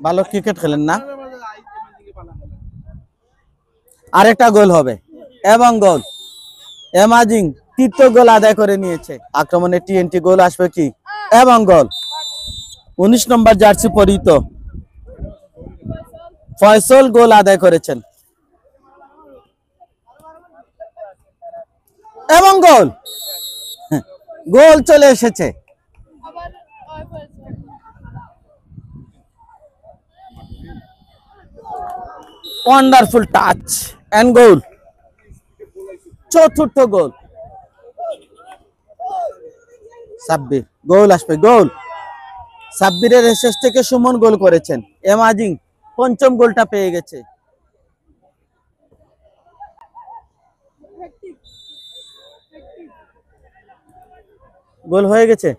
ভালো ক্রিকেট খেলেন না, আরেকটা গোল হবে এবং গোল এমাজিং তৃতীয় গোল আদায় করে নিয়েছে। আক্রমণে টিএনটি গোল আসবে কি এবং গোল 19 নম্বর জার্সি পরিহিত ফয়সল গোল আদায় করেছেন এবং গোল গোল চলে এসেছে। ওয়ান্ডারফুল টাচ এন্ড গোল, চতুর্থ গোল। সাব্বির গোল আসবে, গোল সাব্বিরের শেষ থেকে সুমন গোল করেছেন। এমাজিং পঞ্চম গোলটা পেয়ে গেছে। গোল হয়ে গেছে।